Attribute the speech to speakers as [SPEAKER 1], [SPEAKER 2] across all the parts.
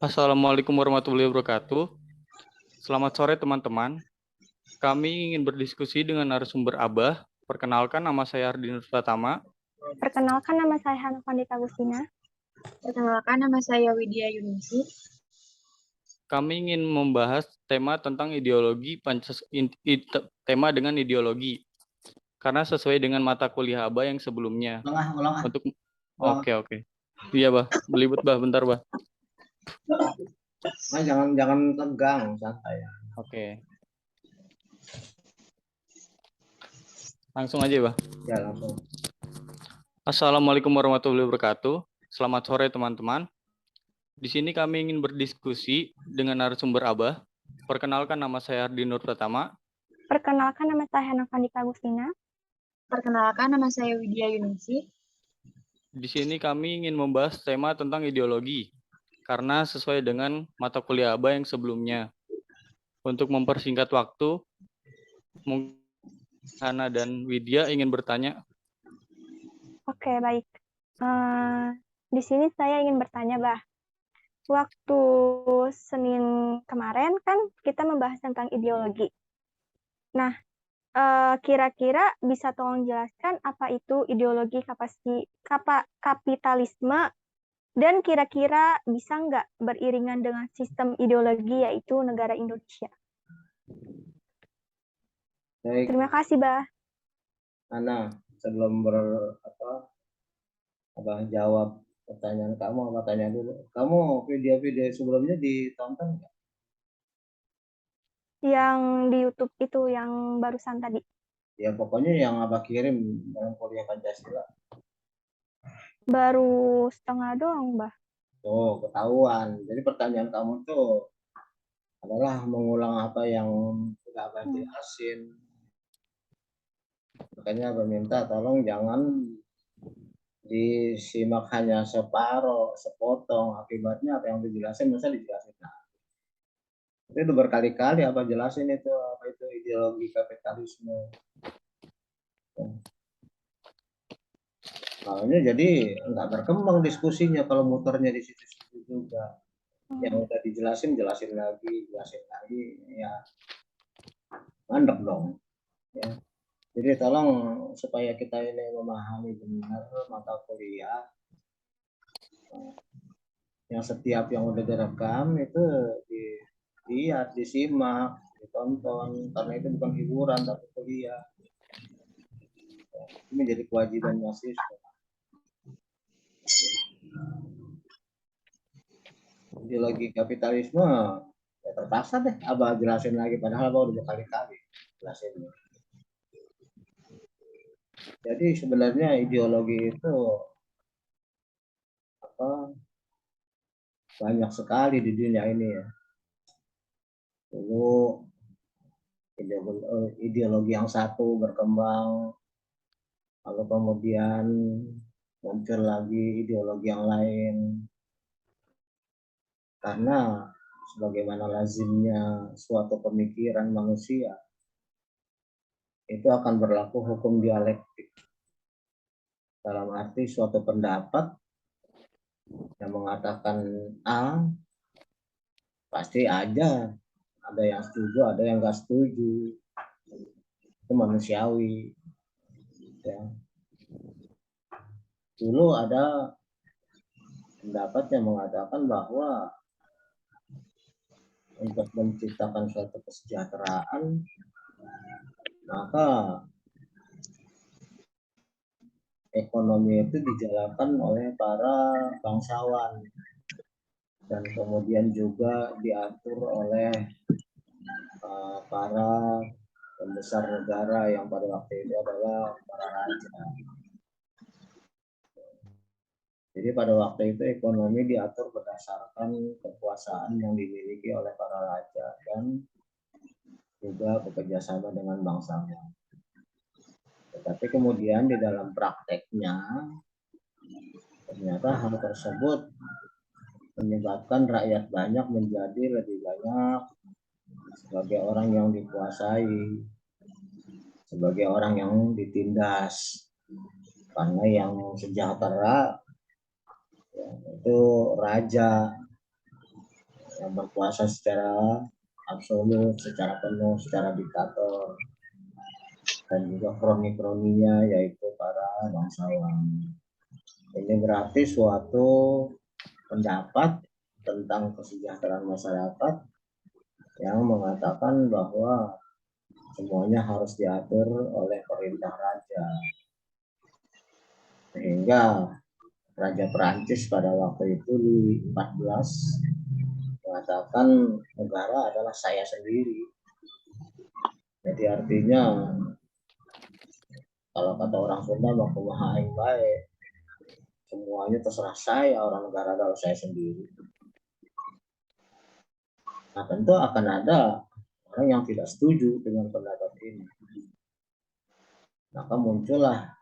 [SPEAKER 1] Assalamualaikum warahmatullahi wabarakatuh. Selamat sore teman-teman. Kami ingin berdiskusi dengan narasumber Abah. Perkenalkan, nama saya Ardi Nur Pratama.
[SPEAKER 2] Perkenalkan, nama saya Hana Pandita Agustina.
[SPEAKER 3] Perkenalkan, nama saya Widya Yunisi.
[SPEAKER 1] Kami ingin membahas tema tentang ideologi tema dengan ideologi. Karena sesuai dengan mata kuliah Abah yang sebelumnya. Oke. Iya, Bah. Belibet, Bah. Bentar, Bah.
[SPEAKER 4] Nah, jangan tegang, santai.
[SPEAKER 1] Oke. Langsung aja, Bah.
[SPEAKER 4] Ya, langsung.
[SPEAKER 1] Assalamualaikum warahmatullahi wabarakatuh. Selamat sore, teman-teman. Di sini kami ingin berdiskusi dengan narasumber Abah. Perkenalkan, nama saya Ardi Nur Pratama.
[SPEAKER 2] Perkenalkan, nama saya Hana Pandita Agustina.
[SPEAKER 3] Perkenalkan, nama saya Widya Yunisi.
[SPEAKER 1] Di sini kami ingin membahas tema tentang ideologi, karena sesuai dengan mata kuliah Abah yang sebelumnya. Untuk mempersingkat waktu, mungkin Hana dan Widya ingin bertanya.
[SPEAKER 2] Oke, baik. Di sini saya ingin bertanya, Bah. Waktu Senin kemarin kan kita membahas tentang ideologi. Nah, kira-kira bisa tolong jelaskan apa itu ideologi kapitalisme, dan kira-kira bisa nggak beriringan dengan sistem ideologi yaitu negara Indonesia?
[SPEAKER 4] Baik.
[SPEAKER 2] Terima kasih, Bah.
[SPEAKER 4] Ana, sebelum jawab pertanyaan kamu, tanya dulu. Kamu video-video sebelumnya ditonton nggak?
[SPEAKER 2] Yang di YouTube itu yang barusan tadi.
[SPEAKER 4] Ya pokoknya yang Abah kirim dalam kuliah Pancasila.
[SPEAKER 2] Baru setengah doang, Bah.
[SPEAKER 4] Tuh, ketahuan. Jadi pertanyaan kamu tuh adalah mengulang apa yang sudah Abah jelasin. Makanya Abah minta tolong jangan disimak hanya separuh, sepotong. Akibatnya apa yang dijelasin masa dijelasin. Itu berkali-kali apa jelasin itu apa itu ideologi kapitalisme. Makanya jadi nggak berkembang diskusinya kalau muternya di situ-situ juga. Yang udah jelasin lagi, ya mandek dong. Ya. Jadi tolong supaya kita ini memahami benar mata kuliah. Yang setiap yang udah direkam itu dilihat, disimak, ditonton, karena itu bukan hiburan tapi kuliah. Ini menjadi kewajiban mahasiswa. Ideologi kapitalisme ya terpaksa deh Abah jelasin lagi, padahal Abah udah berkali-kali jelasin. Jadi sebenarnya ideologi itu banyak sekali di dunia ini ya. Dulu ideologi yang satu berkembang, lalu kemudian muncul lagi ideologi yang lain. Karena sebagaimana lazimnya suatu pemikiran manusia, itu akan berlaku hukum dialektik. Dalam arti suatu pendapat yang mengatakan A, pasti ada yang setuju, ada yang nggak setuju. Itu manusiawi. Ya. Dulu ada pendapat yang mengatakan bahwa untuk menciptakan suatu kesejahteraan, maka ekonomi itu dijalankan oleh para bangsawan dan kemudian juga diatur oleh para pembesar negara yang pada waktu itu adalah para raja. Jadi pada waktu itu ekonomi diatur berdasarkan kekuasaan yang dimiliki oleh para raja dan juga bekerjasama dengan bangsawan. Tetapi kemudian di dalam prakteknya ternyata hal tersebut menyebabkan rakyat banyak menjadi lebih banyak sebagai orang yang dikuasai, sebagai orang yang ditindas. Karena yang sejahtera ya, itu raja yang berkuasa secara absolut, secara penuh, secara diktator, dan juga kroni-kroninya yaitu para bangsawan. Ini berarti suatu pendapat tentang kesejahteraan masyarakat yang mengatakan bahwa semuanya harus diatur oleh perintah raja. Sehingga Raja Perancis pada waktu itu di 14 mengatakan negara adalah saya sendiri. Jadi artinya kalau kata orang Sunda mah kumaha aing bae, semuanya terserah saya, orang negara adalah saya sendiri. Nah tentu akan ada orang yang tidak setuju dengan pendapat ini. Maka muncullah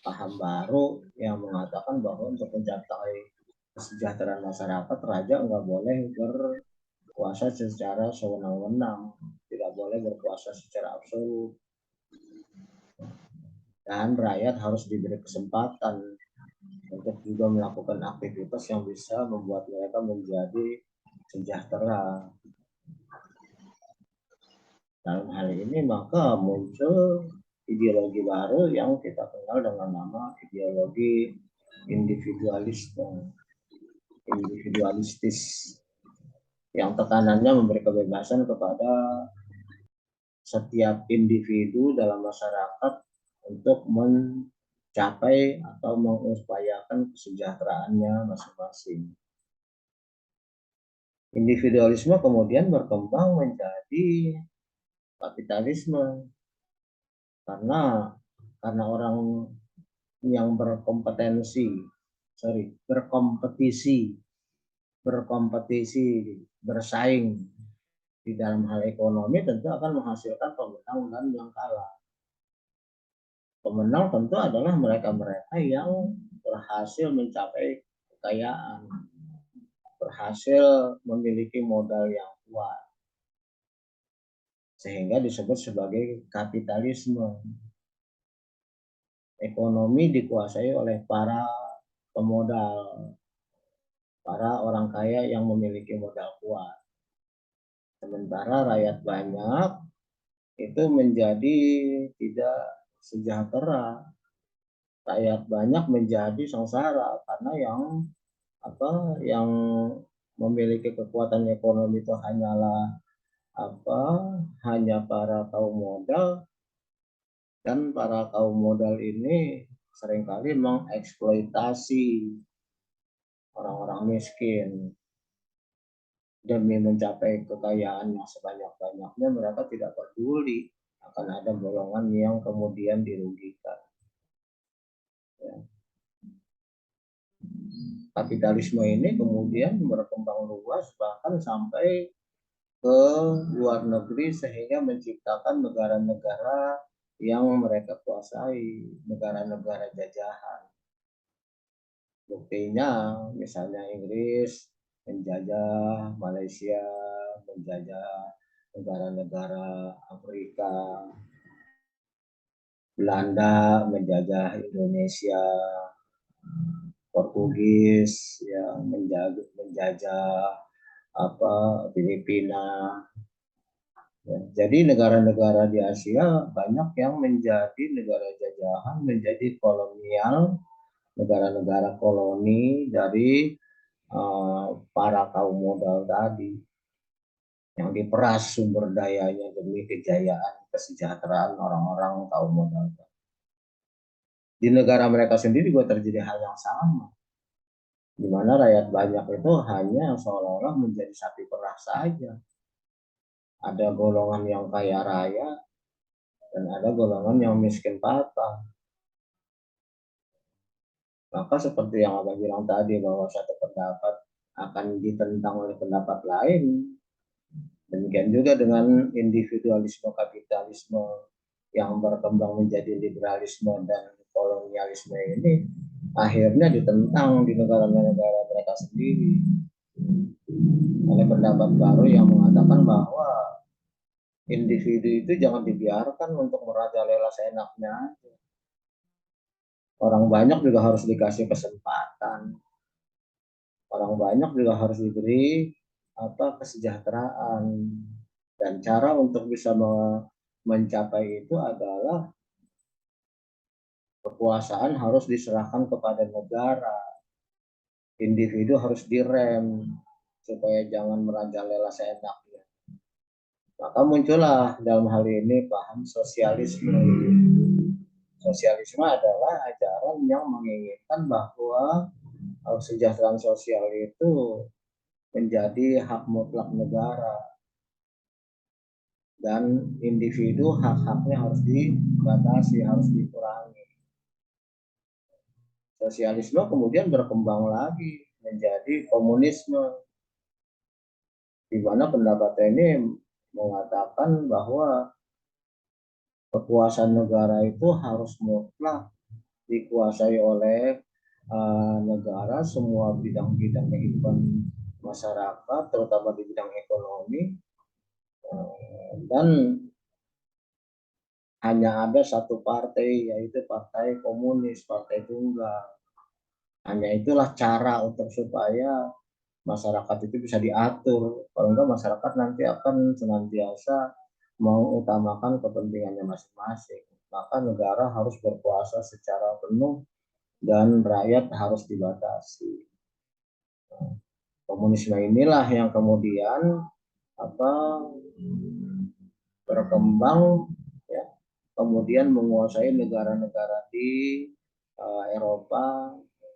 [SPEAKER 4] paham baru yang mengatakan bahwa untuk mencapai kesejahteraan masyarakat, raja nggak boleh berkuasa secara sewenang-wenang, tidak boleh berkuasa secara absolut, dan rakyat harus diberi kesempatan untuk juga melakukan aktivitas yang bisa membuat mereka menjadi sejahtera. Dalam hal ini maka muncul ideologi baru yang kita kenal dengan nama ideologi individualistis, yang tekanannya memberi kebebasan kepada setiap individu dalam masyarakat untuk mencapai atau mengupayakan kesejahteraannya masing-masing. Individualisme kemudian berkembang menjadi kapitalisme karena orang yang berkompetisi, bersaing di dalam hal ekonomi tentu akan menghasilkan pemenang dan yang kalah. Pemenang tentu adalah mereka-mereka yang berhasil mencapai kekayaan, berhasil memiliki modal yang kuat, sehingga disebut sebagai kapitalisme. Ekonomi dikuasai oleh para pemodal, para orang kaya yang memiliki modal kuat. Sementara rakyat banyak itu menjadi tidak sejahtera. Rakyat banyak menjadi sengsara karena yang memiliki kekuatan ekonomi itu hanya para kaum modal, dan para kaum modal ini seringkali mengeksploitasi orang-orang miskin. Demi mencapai kekayaan yang sebanyak-banyaknya, mereka tidak peduli akan ada golongan yang kemudian dirugikan. Ya. Kapitalisme ini kemudian berkembang luas bahkan sampai ke luar negeri sehingga menciptakan negara-negara yang mereka kuasai, negara-negara jajahan. Buktinya misalnya Inggris menjajah Malaysia, menjajah negara-negara Afrika, Belanda menjajah Indonesia, Portugis yang menjajah Filipina. Ya, jadi negara-negara di Asia banyak yang menjadi negara jajahan, menjadi kolonial, negara-negara koloni dari para kaum modal tadi yang diperas sumber dayanya demi kejayaan kesejahteraan orang-orang kaum modal. Di negara mereka sendiri juga terjadi hal yang sama, di mana rakyat banyak itu hanya seolah-olah menjadi sapi perah saja. Ada golongan yang kaya raya dan ada golongan yang miskin patah. Maka seperti yang Abang bilang tadi bahwa satu pendapat akan ditentang oleh pendapat lain, demikian juga dengan individualisme kapitalisme yang berkembang menjadi liberalisme dan kolonialisme ini akhirnya ditentang di negara-negara mereka sendiri oleh pendapat baru yang mengatakan bahwa individu itu jangan dibiarkan untuk merajalela seenaknya. Orang banyak juga harus dikasih kesempatan. Orang banyak juga harus diberi kesejahteraan. Dan cara untuk bisa mencapai itu adalah kekuasaan harus diserahkan kepada negara. Individu harus direm supaya jangan merajalela seenaknya. Maka muncullah dalam hal ini paham sosialisme. Sosialisme adalah ajaran yang menginginkan bahwa kesejahteraan sosial itu menjadi hak mutlak negara dan individu hak-haknya harus dibatasi, harus dikurangi. Sosialisme kemudian berkembang lagi menjadi komunisme, di mana pendapat ini mengatakan bahwa kekuasaan negara itu harus mutlak dikuasai oleh negara, semua bidang-bidang kehidupan masyarakat, terutama di bidang ekonomi, dan hanya ada satu partai, yaitu partai komunis, partai tunggal. Hanya itulah cara untuk supaya masyarakat itu bisa diatur. Kalau enggak, masyarakat nanti akan senantiasa mengutamakan kepentingannya masing-masing. Maka negara harus berkuasa secara penuh dan rakyat harus dibatasi. Komunisme inilah yang kemudian berkembang, ya, kemudian menguasai negara-negara di Eropa,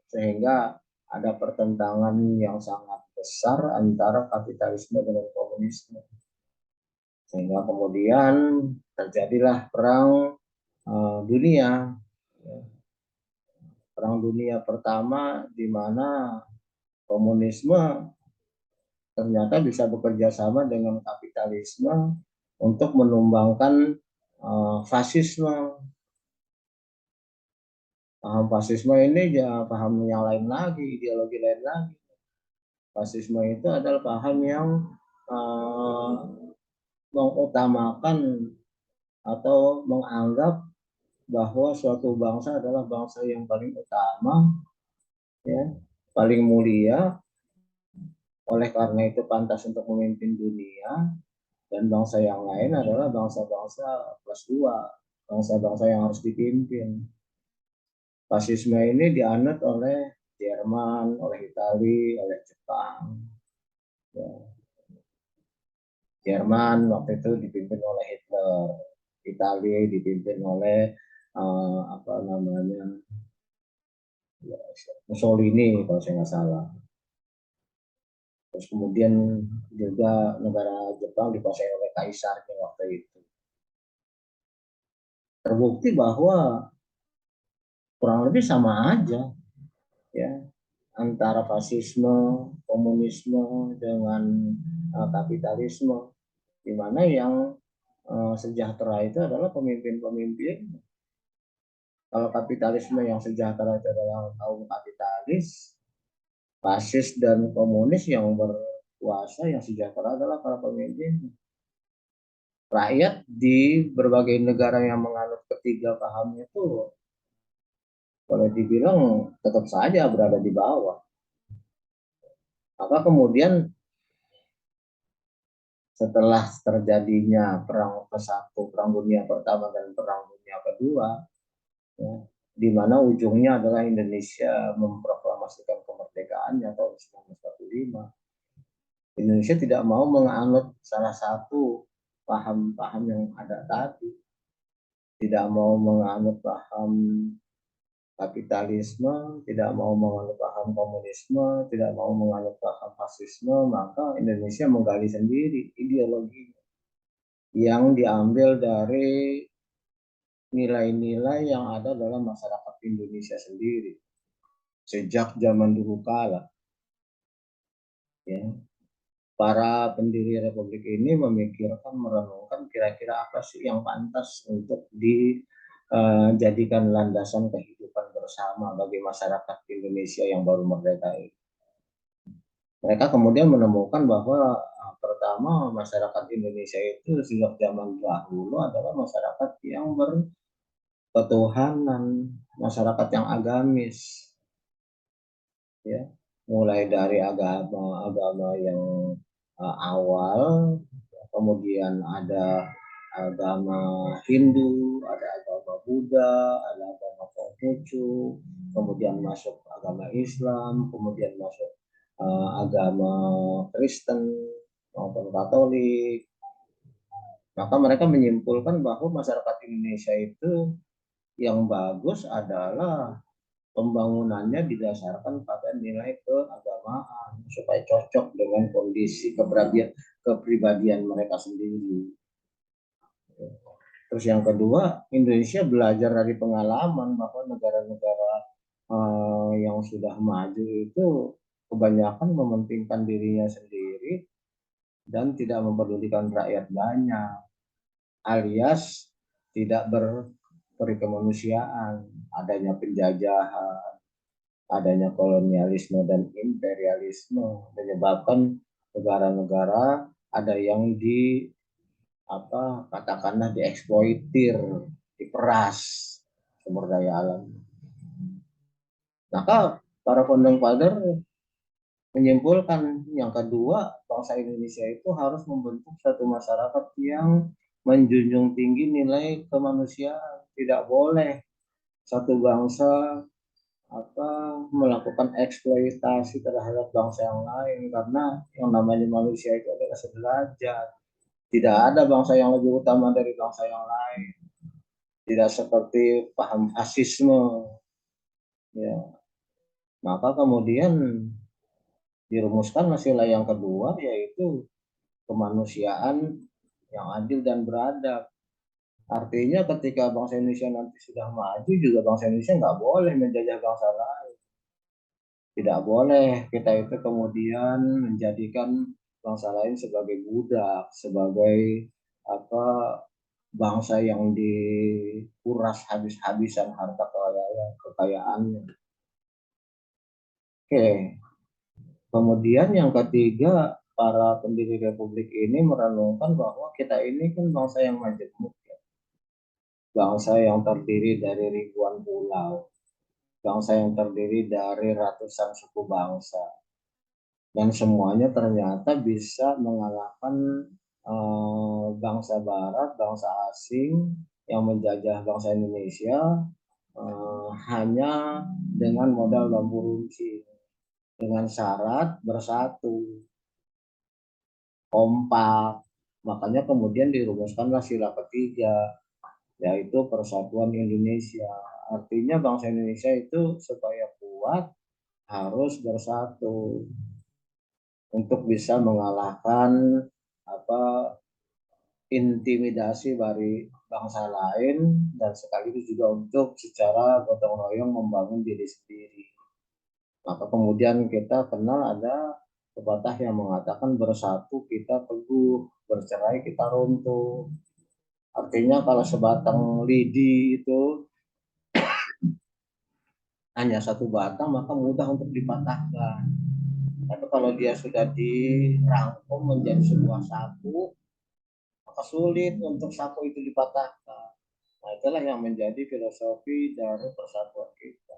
[SPEAKER 4] sehingga ada pertentangan yang sangat besar antara kapitalisme dengan komunisme, sehingga kemudian terjadilah perang dunia, perang dunia pertama, di mana komunisme ternyata bisa bekerja sama dengan kapitalisme untuk menumbangkan fasisme. Paham fasisme ini ya paham yang lain lagi, ideologi lain lagi. Fasisme itu adalah paham yang mengutamakan atau menganggap bahwa suatu bangsa adalah bangsa yang paling utama, ya, paling mulia, oleh karena itu pantas untuk memimpin dunia, dan bangsa yang lain adalah bangsa-bangsa plus dua, bangsa-bangsa yang harus dipimpin. Fasisme ini dianut oleh Jerman, oleh Italia, oleh Jepang. Ya. Jerman waktu itu dipimpin oleh Hitler, Italia dipimpin oleh Mussolini kalau saya nggak salah. Terus kemudian juga negara Jepang dikuasai oleh kaisarnya waktu itu. Terbukti bahwa kurang lebih sama aja, ya, antara fasisme, komunisme dengan kapitalisme, di mana yang sejahtera itu adalah pemimpin-pemimpin. Kalau kapitalisme yang sejahtera itu adalah kaum kapitalis, fasis dan komunis yang berkuasa, yang sejahtera adalah para pemimpin. Rakyat di berbagai negara yang menganut ketiga paham itu boleh dibilang tetap saja berada di bawah. Maka kemudian setelah terjadinya perang ke-1, perang dunia pertama dan perang dunia kedua, ya, di mana ujungnya adalah Indonesia memproklamasikan kemerdekaannya tahun 1945. Indonesia tidak mau menganut salah satu paham-paham yang ada tadi, tidak mau menganut paham kapitalisme, tidak mau menganut paham komunisme, tidak mau menganut paham fasisme, maka Indonesia menggali sendiri ideologi yang diambil dari nilai-nilai yang ada dalam masyarakat Indonesia sendiri sejak zaman dulu kala. Ya. Para pendiri Republik ini memikirkan, merenungkan kira-kira apa sih yang pantas untuk dijadikan landasan kehidupan bersama bagi masyarakat Indonesia yang baru merdeka ini. Mereka kemudian menemukan bahwa pertama, masyarakat Indonesia itu sejak zaman dahulu adalah masyarakat yang ketuhanan, masyarakat yang agamis, ya, mulai dari agama yang awal, kemudian ada agama Hindu, ada agama Buddha, ada agama Konghucu, kemudian masuk agama Islam, kemudian masuk agama Kristen maupun Katolik. Maka mereka menyimpulkan bahwa masyarakat Indonesia itu yang bagus adalah pembangunannya didasarkan pada nilai keagamaan supaya cocok dengan kondisi kepribadian mereka sendiri. Terus yang kedua, Indonesia belajar dari pengalaman bahwa negara-negara yang sudah maju itu kebanyakan mementingkan dirinya sendiri dan tidak mempedulikan rakyat banyak, alias tidak berperi kemanusiaan, adanya penjajahan, adanya kolonialisme dan imperialisme menyebabkan negara-negara ada yang katakanlah dieksploitir, diperas sumber daya alam. Maka para founding father menyimpulkan yang kedua, bangsa Indonesia itu harus membentuk satu masyarakat yang menjunjung tinggi nilai kemanusiaan. Tidak boleh satu bangsa melakukan eksploitasi terhadap bangsa yang lain, karena yang namanya manusia itu adalah sederajat. Tidak ada bangsa yang lebih utama dari bangsa yang lain. Tidak seperti paham fasisme. Ya. Maka kemudian dirumuskan istilah yang kedua, yaitu kemanusiaan yang adil dan beradab. Artinya ketika bangsa Indonesia nanti sudah maju, juga bangsa Indonesia nggak boleh menjajah bangsa lain. Tidak boleh kita itu kemudian menjadikan bangsa lain sebagai budak, sebagai bangsa yang dikuras habis-habisan harta kekayaannya. Oke. Kemudian yang ketiga, para pendiri republik ini merenungkan bahwa kita ini kan bangsa yang majemuk, ya. Bangsa yang terdiri dari ribuan pulau, bangsa yang terdiri dari ratusan suku bangsa, dan semuanya ternyata bisa mengalahkan bangsa Barat, bangsa asing yang menjajah bangsa Indonesia hanya dengan modal bambu runcing, dengan syarat bersatu, kompak. Makanya kemudian dirumuskanlah sila ketiga, yaitu Persatuan Indonesia. Artinya bangsa Indonesia itu supaya kuat harus bersatu untuk bisa mengalahkan intimidasi dari bangsa lain, dan sekaligus juga untuk secara gotong royong membangun diri sendiri. Maka kemudian kita kenal ada pepatah yang mengatakan bersatu kita teguh, bercerai kita runtuh. Artinya kalau sebatang lidi itu hanya satu batang, maka mudah untuk dipatahkan. Tapi kalau dia sudah dirangkum menjadi sebuah sapu, maka sulit untuk sapu itu dipatahkan. Nah, itulah yang menjadi filosofi dari persatuan kita.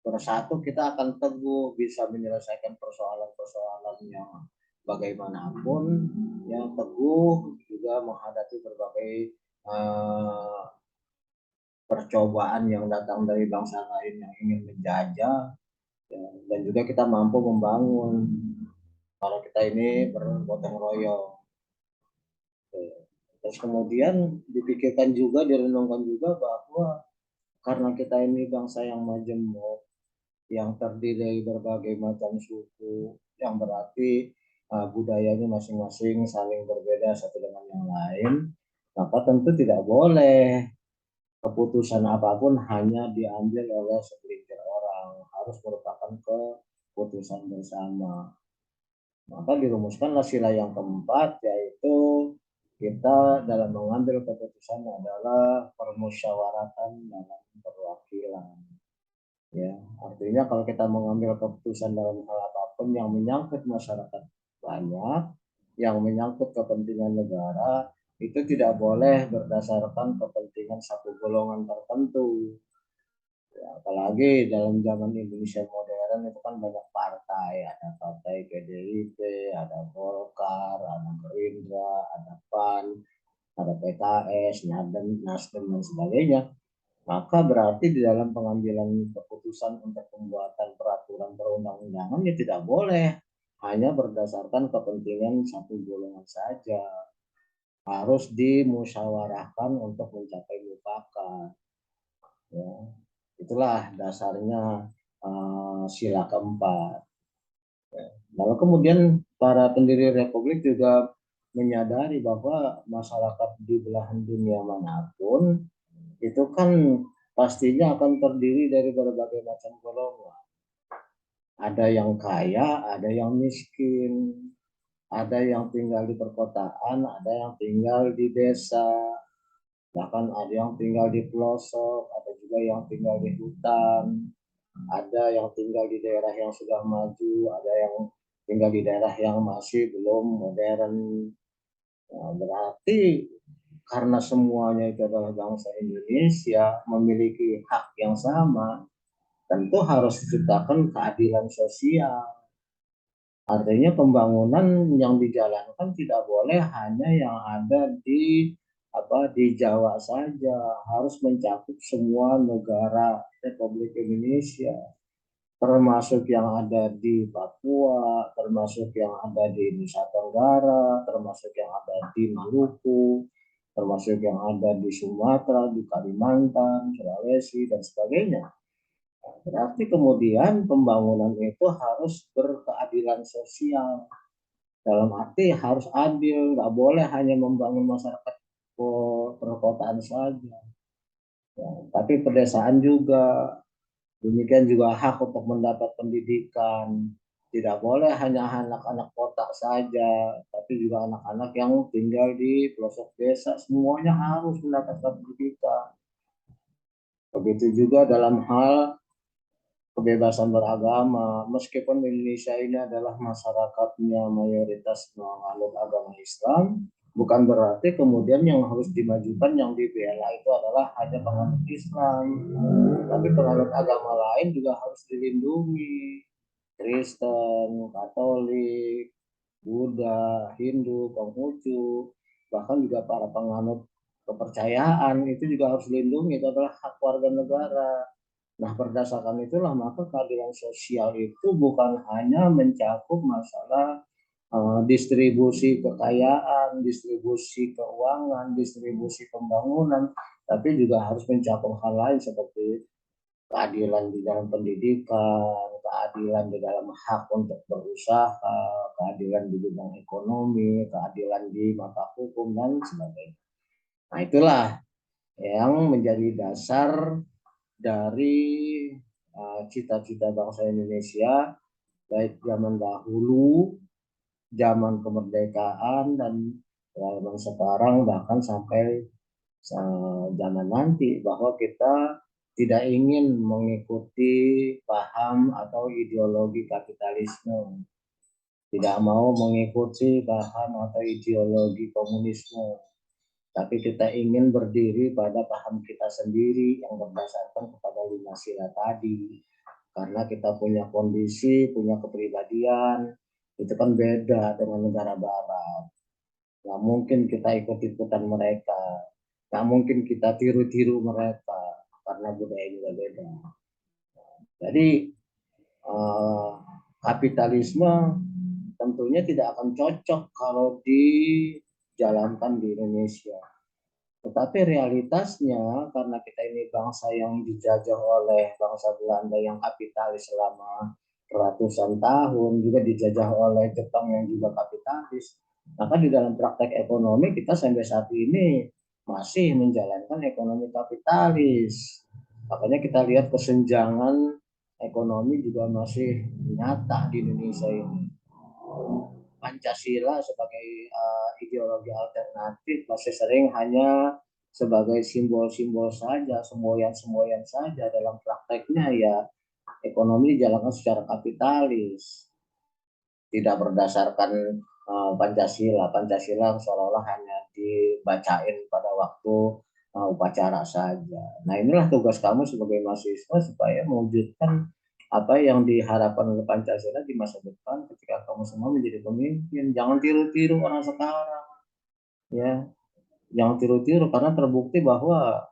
[SPEAKER 4] Bersatu kita akan teguh, bisa menyelesaikan persoalan-persoalan yang bagaimanapun, yang teguh juga menghadapi berbagai percobaan yang datang dari bangsa lain yang ingin menjajah, ya, dan juga kita mampu membangun kalau kita ini bergotong royong. Terus kemudian dipikirkan juga, direnungkan juga bahwa karena kita ini bangsa yang majemuk, yang terdiri dari berbagai macam suku, yang berarti budayanya masing-masing saling berbeda satu dengan yang lain, maka tentu tidak boleh keputusan apapun hanya diambil oleh segelintir orang, harus merupakan keputusan bersama. Maka dirumuskanlah sila yang keempat, yaitu kita dalam mengambil keputusan adalah permusyawaratan dalam perwakilan. Ya, artinya kalau kita mengambil keputusan dalam hal apapun yang menyangkut masyarakat banyak, yang menyangkut kepentingan negara, itu tidak boleh berdasarkan kepentingan satu golongan tertentu. Ya, apalagi dalam zaman Indonesia modern itu kan banyak partai, ada partai PDIP, ada Golkar, ada Gerindra, ada PAN, ada PKS, Nasdem dan sebagainya. Maka berarti di dalam pengambilan keputusan untuk pembuatan peraturan perundang-undangan ya tidak boleh hanya berdasarkan kepentingan satu golongan saja. Harus dimusyawarahkan untuk mencapai mufakat. Ya, itulah dasarnya sila keempat. Lalu kemudian para pendiri republik juga menyadari bahwa masyarakat di belahan dunia manapun itu kan pastinya akan terdiri dari berbagai macam golongan. Ada yang kaya, ada yang miskin, ada yang tinggal di perkotaan, ada yang tinggal di desa, bahkan ada yang tinggal di pelosok, ada juga yang tinggal di hutan, ada yang tinggal di daerah yang sudah maju, ada yang tinggal di daerah yang masih belum modern. Nah, berarti karena semuanya itu adalah bangsa Indonesia, memiliki hak yang sama, tentu harus diciptakan keadilan sosial. Artinya pembangunan yang dijalankan tidak boleh hanya yang ada di Jawa saja, harus mencakup semua negara Republik Indonesia, termasuk yang ada di Papua, termasuk yang ada di Nusa Tenggara, termasuk yang ada di Maluku, termasuk yang ada di Sumatera, di Kalimantan, Sulawesi, dan sebagainya. Berarti kemudian pembangunan itu harus berkeadilan sosial. Dalam arti harus adil, nggak boleh hanya membangun masyarakat perkotaan saja. Ya, tapi pedesaan juga, demikian juga hak untuk mendapat pendidikan. Tidak boleh hanya anak-anak kota saja, tapi juga anak-anak yang tinggal di pelosok desa, semuanya harus mendapatkan pendidikan. Begitu juga dalam hal kebebasan beragama, meskipun Indonesia ini adalah masyarakatnya mayoritas menganut agama Islam, bukan berarti kemudian yang harus dimajukan, yang dibela itu adalah hanya penganut Islam, tapi penganut agama lain juga harus dilindungi. Kristen, Katolik, Buddha, Hindu, Konghucu, bahkan juga para penganut kepercayaan itu juga harus dilindungi, itu adalah hak warga negara. Nah, berdasarkan itulah maka keadilan sosial itu bukan hanya mencakup masalah distribusi kekayaan, distribusi keuangan, distribusi pembangunan, tapi juga harus mencakup hal lain seperti keadilan di dalam pendidikan, keadilan di dalam hak untuk berusaha, keadilan di bidang ekonomi, keadilan di mata hukum, dan sebagainya. Nah, itulah yang menjadi dasar dari cita-cita bangsa Indonesia, baik zaman dahulu, zaman kemerdekaan, dan zaman sekarang, bahkan sampai zaman nanti, bahwa kita tidak ingin mengikuti paham atau ideologi kapitalisme, tidak mau mengikuti paham atau ideologi komunisme, tapi kita ingin berdiri pada paham kita sendiri yang berdasarkan kepada 5 sila tadi. Karena kita punya kondisi, punya kepribadian, itu kan beda dengan negara barat. Nggak mungkin kita ikut-ikutan mereka, nggak mungkin kita tiru-tiru mereka, karena budaya juga beda. Jadi kapitalisme tentunya tidak akan cocok kalau dijalankan di Indonesia. Tetapi realitasnya, karena kita ini bangsa yang dijajah oleh bangsa Belanda yang kapitalis selama ratusan tahun, juga dijajah oleh Jepang yang juga kapitalis, maka di dalam praktek ekonomi kita sampai saat ini masih menjalankan ekonomi kapitalis. Makanya kita lihat kesenjangan ekonomi juga masih nyata di Indonesia ini. Pancasila sebagai ideologi alternatif masih sering hanya sebagai simbol-simbol saja, semboyan-semboyan saja. Dalam prakteknya ya ekonomi dijalankan secara kapitalis, tidak berdasarkan Pancasila. Pancasila seolah-olah hanya dibacain pada waktu upacara saja. Nah, inilah tugas kamu sebagai mahasiswa supaya mewujudkan apa yang diharapkan oleh Pancasila di masa depan ketika kamu semua menjadi pemimpin. Jangan tiru-tiru orang sekarang, ya. Jangan tiru-tiru karena terbukti bahwa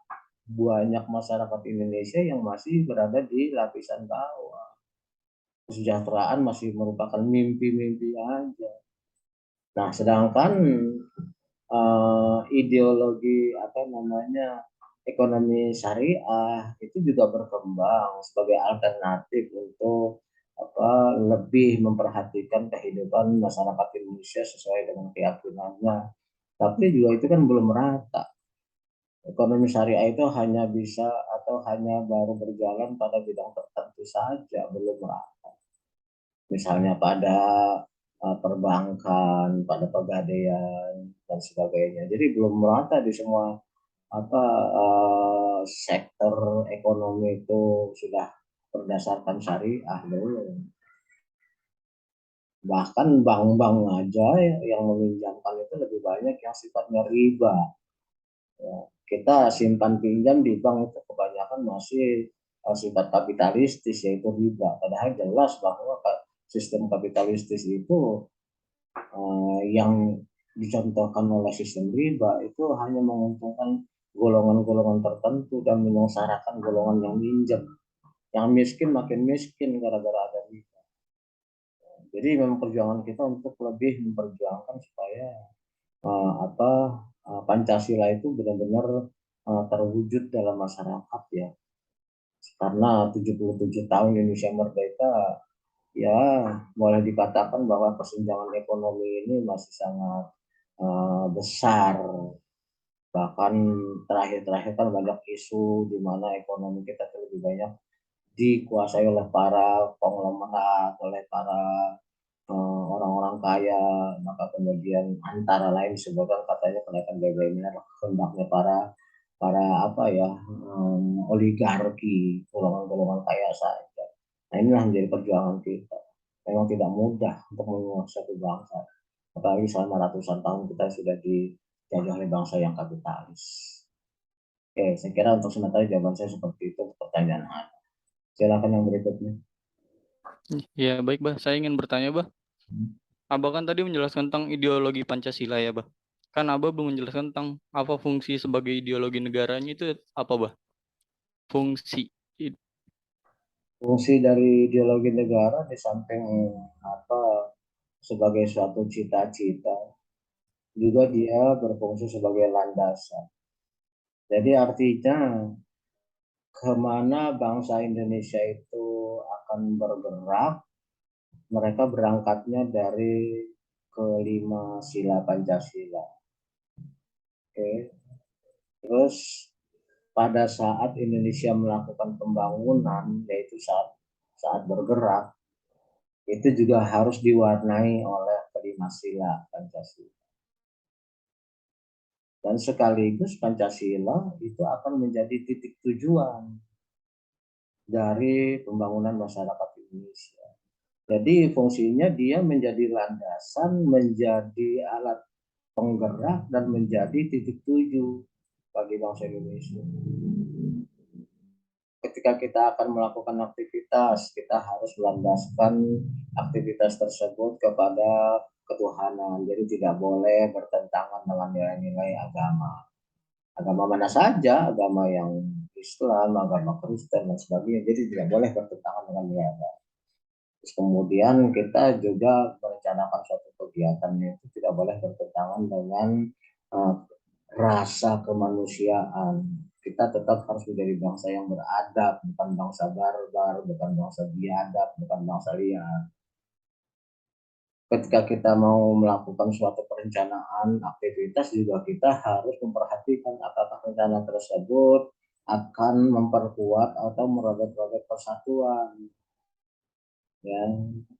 [SPEAKER 4] banyak masyarakat Indonesia yang masih berada di lapisan bawah. Kesejahteraan masih merupakan mimpi-mimpi aja. Nah, sedangkan ideologi apa namanya ekonomi syariah itu juga berkembang sebagai alternatif untuk apa lebih memperhatikan kehidupan masyarakat Indonesia sesuai dengan keyakinannya. Tapi juga itu kan belum merata. Ekonomi syariah itu hanya bisa atau hanya baru berjalan pada bidang tertentu saja, belum merata. Misalnya pada perbankan, pada pegadaian dan sebagainya. Jadi belum merata di semua apa sektor ekonomi itu sudah berdasarkan syariah belum. Bahkan bank-bank aja yang meminjamkan itu lebih banyak yang sifatnya riba. Ya, kita simpan pinjam di bank itu kebanyakan masih sifat kapitalistis yaitu riba. Padahal jelas bahwa sistem kapitalistis itu yang dicontohkan oleh sistem riba itu hanya menguntungkan golongan-golongan tertentu dan menyengsarakan golongan yang minjem. Yang miskin makin miskin gara-gara ada riba. Jadi memang perjuangan kita untuk lebih memperjuangkan supaya Pancasila itu benar-benar terwujud dalam masyarakat ya. Karena 77 tahun Indonesia merdeka ya boleh dikatakan bahwa kesenjangan ekonomi ini masih sangat besar. Bahkan terakhir-terakhir kan banyak isu di mana ekonomi kita lebih banyak dikuasai oleh para konglomerat, oleh para orang-orang kaya, maka kemudian antara lain disebutkan katanya kenaikan BBM ini adalah kehendaknya para apa ya oligarki, golongan-golongan kaya saja. Nah, inilah menjadi perjuangan kita. Memang tidak mudah untuk menguasai satu bangsa, apalagi selama ratusan tahun kita sudah dijajah oleh bangsa yang kapitalis. Oke, saya kira untuk sementara jawaban saya seperti itu untuk pertanyaan Anda. Silakan yang berikutnya.
[SPEAKER 1] Ya, baik, Bah. Saya ingin bertanya, Bah. Abah kan tadi menjelaskan tentang ideologi Pancasila ya, Bah. Kan Abah belum menjelaskan tentang apa fungsi sebagai ideologi negaranya itu apa, Bah? Fungsi.
[SPEAKER 4] Fungsi dari ideologi negara di samping apa sebagai suatu cita-cita juga dia berfungsi sebagai landasan. Jadi artinya kemana bangsa Indonesia itu akan bergerak, mereka berangkatnya dari kelima sila Pancasila. Oke. Terus pada saat Indonesia melakukan pembangunan, yaitu saat bergerak, itu juga harus diwarnai oleh kelima sila Pancasila. Dan sekaligus Pancasila itu akan menjadi titik tujuan dari pembangunan masyarakat Indonesia. Jadi fungsinya dia menjadi landasan, menjadi alat penggerak, dan menjadi titik tuju bagi bangsa Indonesia. Ketika kita akan melakukan aktivitas, kita harus melandaskan aktivitas tersebut kepada ketuhanan. Jadi tidak boleh bertentangan dengan nilai-nilai agama. Agama mana saja, agama yang Islam, agama Kristen dan sebagainya. Jadi tidak boleh bertentangan dengan nilai agama. Terus kemudian kita juga merencanakan suatu kegiatan itu tidak boleh bertentangan dengan rasa kemanusiaan. Kita tetap harus menjadi bangsa yang beradab, bukan bangsa barbar, bukan bangsa biadab, bukan bangsa liar. Ketika kita mau melakukan suatu perencanaan aktivitas juga kita harus memperhatikan apakah rencana tersebut akan memperkuat atau merobek-robek persatuan. Ya,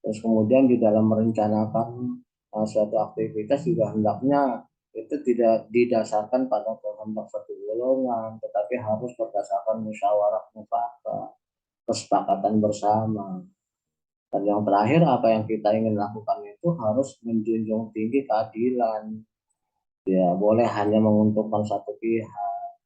[SPEAKER 4] terus kemudian di dalam merencanakan suatu aktivitas juga hendaknya itu tidak didasarkan pada kehendak satu golongan, tetapi harus berdasarkan musyawarah mufakat, kesepakatan bersama. Dan yang terakhir, apa yang kita ingin lakukan itu harus menjunjung tinggi keadilan. Ya, boleh hanya menguntungkan satu pihak.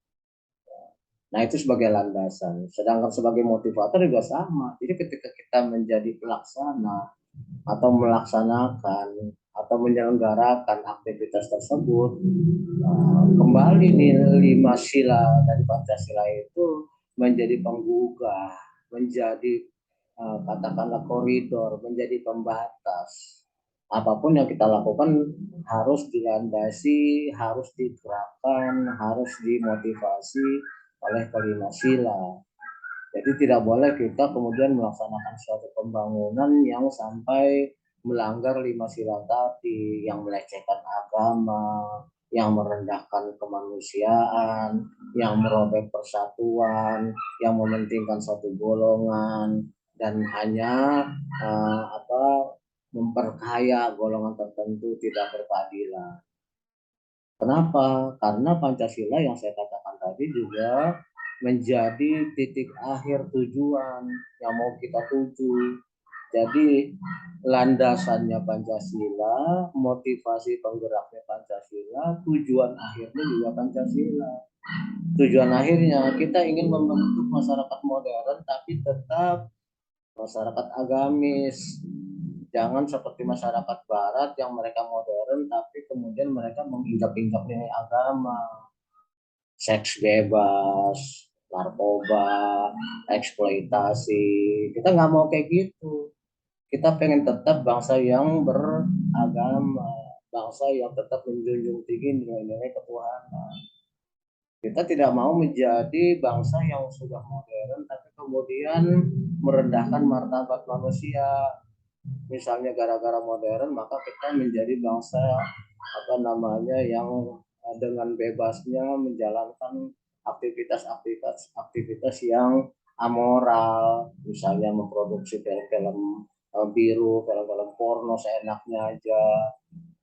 [SPEAKER 4] Nah, itu sebagai landasan. Sedangkan sebagai motivator juga sama. Jadi ketika kita menjadi pelaksana atau melaksanakan atau menyelenggarakan aktivitas tersebut, kembali nih 5 sila dari Pancasila itu menjadi penggugah, menjadi katakanlah koridor, menjadi pembatas. Apapun yang kita lakukan harus dilandasi, harus digerakkan, harus dimotivasi oleh kelima sila. Jadi tidak boleh kita kemudian melaksanakan suatu pembangunan yang sampai melanggar 5 sila tadi, yang melecehkan agama, yang merendahkan kemanusiaan, yang merobek persatuan, yang mementingkan satu golongan, dan hanya memperkaya golongan tertentu, tidak berkeadilan. Kenapa? Karena Pancasila yang saya katakan tadi juga menjadi titik akhir tujuan yang mau kita tuju. Jadi landasannya Pancasila, motivasi penggeraknya Pancasila, tujuan akhirnya juga Pancasila. Tujuan akhirnya kita ingin membentuk masyarakat modern tapi tetap masyarakat agamis. Jangan seperti masyarakat barat yang mereka modern tapi kemudian mereka menginjak-injak nilai agama. Seks bebas, narkoba, eksploitasi. Kita nggak mau kayak gitu. Kita pengen tetap bangsa yang beragama, bangsa yang tetap menjunjung tinggi nilai-nilai ketuhanan. Kita tidak mau menjadi bangsa yang sudah modern tapi kemudian merendahkan martabat manusia. Misalnya gara-gara modern maka kita menjadi bangsa yang dengan bebasnya menjalankan aktivitas yang amoral, misalnya memproduksi film-film biru, film-film porno seenaknya aja.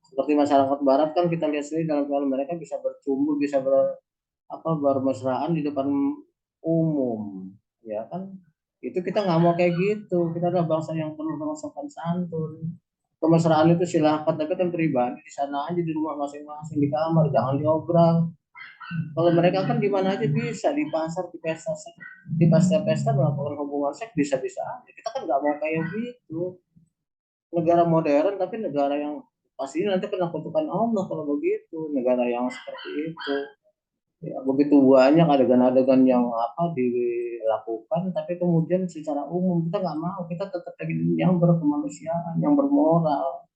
[SPEAKER 4] Seperti masyarakat barat kan kita lihat sendiri dalam film mereka bisa bercumbu, bisa bermesraan di depan umum, ya kan? Itu kita nggak mau kayak gitu. Kita adalah bangsa yang penuh dengan sopan santun. Kemesraan itu silahkan, tapi kan pribadi di sana aja, di rumah masing-masing, di kamar, jangan diobrol. Kalau mereka kan di mana aja bisa, di pasar, di pesta-pesta melakukan hubungan seks bisa-bisa aja. Kita kan nggak mau kayak gitu. Negara modern tapi negara yang pasti nanti kena kutukan Allah kalau begitu. Negara yang seperti itu. Ya, begitu banyak adegan-adegan yang dilakukan, tapi kemudian secara umum kita nggak mau, kita tetap ingin yang berkemanusiaan, yang bermoral,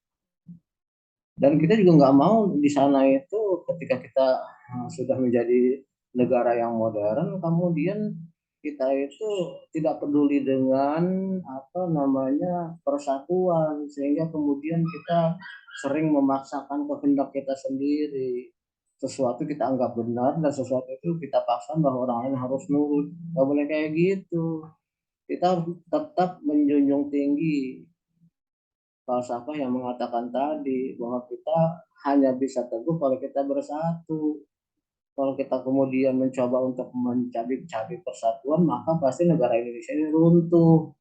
[SPEAKER 4] dan kita juga nggak mau di sana itu ketika kita sudah menjadi negara yang modern, kemudian kita itu tidak peduli dengan persatuan, sehingga kemudian kita sering memaksakan kehendak kita sendiri. Sesuatu kita anggap benar dan sesuatu itu kita paksa bahwa orang lain harus nurut. Nggak boleh kayak gitu. Kita harus tetap menjunjung tinggi falsafah yang mengatakan tadi bahwa kita hanya bisa teguh kalau kita bersatu. Kalau kita kemudian mencoba untuk mencabik-cabik persatuan, maka pasti negara Indonesia ini runtuh.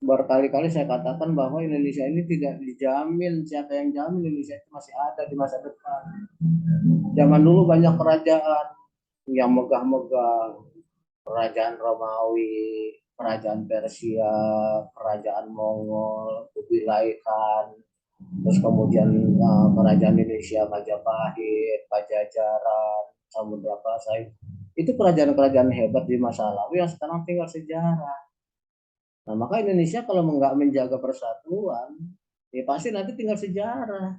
[SPEAKER 4] Berkali-kali saya katakan bahwa Indonesia ini tidak dijamin. Siapa yang jamin Indonesia itu masih ada di masa depan? Zaman dulu banyak kerajaan yang megah-megah, kerajaan Romawi, kerajaan Persia, kerajaan Mongol, Kubilaikan, terus kemudian kerajaan Indonesia, Majapahit, Pajajaran, Samudra Pasai. Itu kerajaan-kerajaan hebat di masa lalu yang sekarang tinggal sejarah. Nah, maka Indonesia kalau nggak menjaga persatuan, ya pasti nanti tinggal sejarah.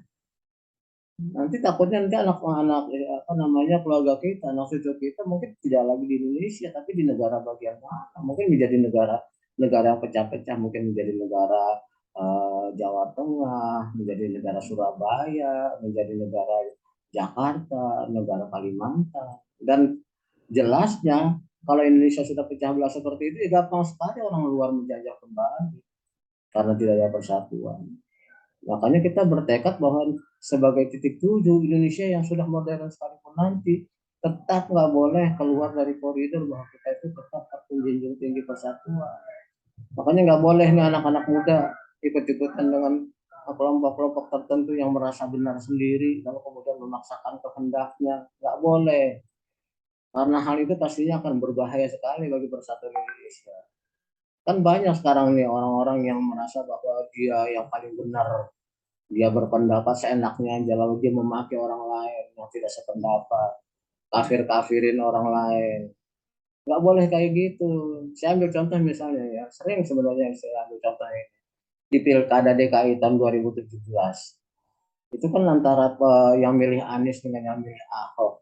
[SPEAKER 4] Nanti takutnya nanti anak-anak keluarga kita, anak cucu kita mungkin tidak lagi di Indonesia, tapi di negara bagian mana? Mungkin menjadi negara yang pecah-pecah, mungkin menjadi negara Jawa Tengah, menjadi negara Surabaya, menjadi negara Jakarta, negara Kalimantan. Dan jelasnya kalau Indonesia sudah pecah belah seperti itu, ya gampang sekali orang luar menjajah kembali karena tidak ada persatuan. Makanya kita bertekad bahwa sebagai titik tuju Indonesia yang sudah modern sekalipun nanti tetap nggak boleh keluar dari koridor bahwa kita itu tetap menjunjung tinggi persatuan. Makanya nggak boleh nih anak-anak muda ikut-ikutan dengan kelompok-kelompok tertentu yang merasa benar sendiri lalu kemudian memaksakan kehendaknya. Nggak boleh, karena hal itu pastinya akan berbahaya sekali bagi persatuan Indonesia. Kan banyak sekarang nih orang-orang yang merasa bahwa dia yang paling benar, dia berpendapat seenaknya aja lalu dia memaki orang lain yang tidak sependapat, kafir-kafirin orang lain. Nggak boleh kayak gitu. Saya ambil contoh misalnya ya, sering sebenarnya saya ambil contoh ini. Di Pilkada DKI tahun 2017. Itu kan antara yang milih Anies dengan yang milih Ahok.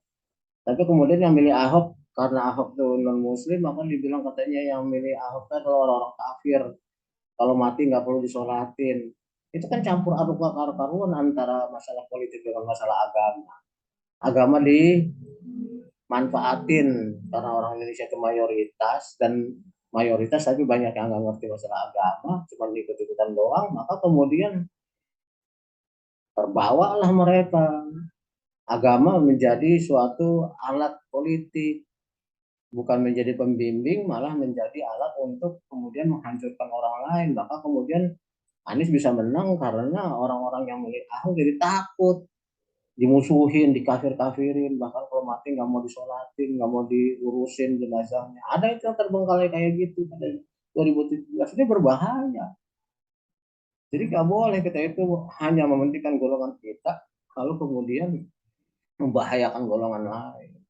[SPEAKER 4] Tapi kemudian yang milih Ahok, karena Ahok itu non-muslim, maka dibilang katanya yang milih Ahok kan kalau orang-orang kafir, kalau mati nggak perlu disolatin. Itu kan campur aduk karuan antara masalah politik dengan masalah agama. Agama dimanfaatin karena orang Indonesia itu mayoritas dan mayoritas tapi banyak yang nggak ngerti masalah agama, cuma ikut-ikutan doang, maka kemudian terbawalah mereka. Agama menjadi suatu alat politik, bukan menjadi pembimbing, malah menjadi alat untuk kemudian menghancurkan orang lain. Maka kemudian Anies bisa menang karena orang-orang yang milih Ahok jadi takut, dimusuhin, dikafir-kafirin, bahkan kalau mati nggak mau disolatin, nggak mau diurusin jenazahnya. Ada itu yang terbengkalai kayak gitu pada 2017. Ini berbahaya. Jadi nggak boleh kita itu hanya mementingkan golongan kita, lalu kemudian membahayakan golongan lain.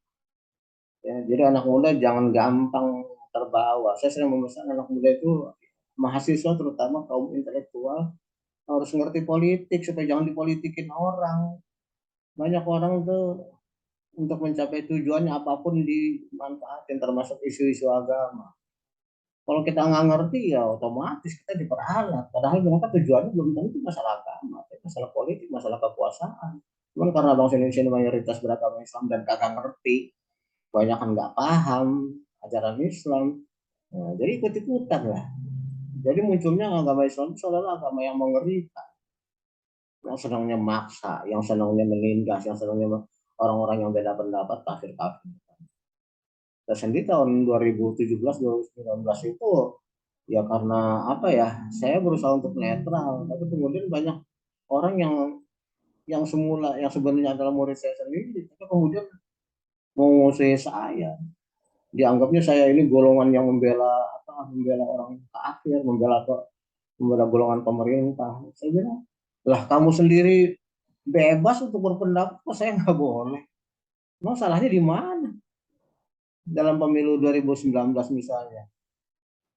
[SPEAKER 4] Ya, jadi anak muda jangan gampang terbawa. Saya sering memesan anak muda itu, mahasiswa terutama kaum intelektual, harus ngerti politik supaya jangan dipolitikin orang. Banyak orang tuh untuk mencapai tujuannya apapun dimanfaatin, termasuk isu-isu agama. Kalau kita nggak ngerti ya otomatis kita diperalat. Padahal mereka tujuannya belum tentu masalah agama, tapi masalah politik, masalah kekuasaan. Cuman karena bangsa Indonesia ini mayoritas beragama Islam dan kagak ngerti, banyak kan nggak paham ajaran Islam, nah, jadi ikut-ikutan lah. Jadi munculnya agama Islam itu adalah agama yang mengerikan, yang senangnya maksa, yang senangnya menindas, yang senangnya orang-orang yang beda pendapat kafir-kafir. Terus di tahun 2017 2019 itu ya karena apa ya, saya berusaha untuk netral, tapi kemudian banyak orang yang semula yang sebenarnya adalah murid saya sendiri, tapi kemudian mengusir saya, dianggapnya saya ini golongan yang membela orang kafir, membela golongan pemerintah. Saya bilang, lah kamu sendiri bebas untuk berpendapat, kok saya nggak boleh? Emang salahnya di mana? Dalam pemilu 2019 misalnya,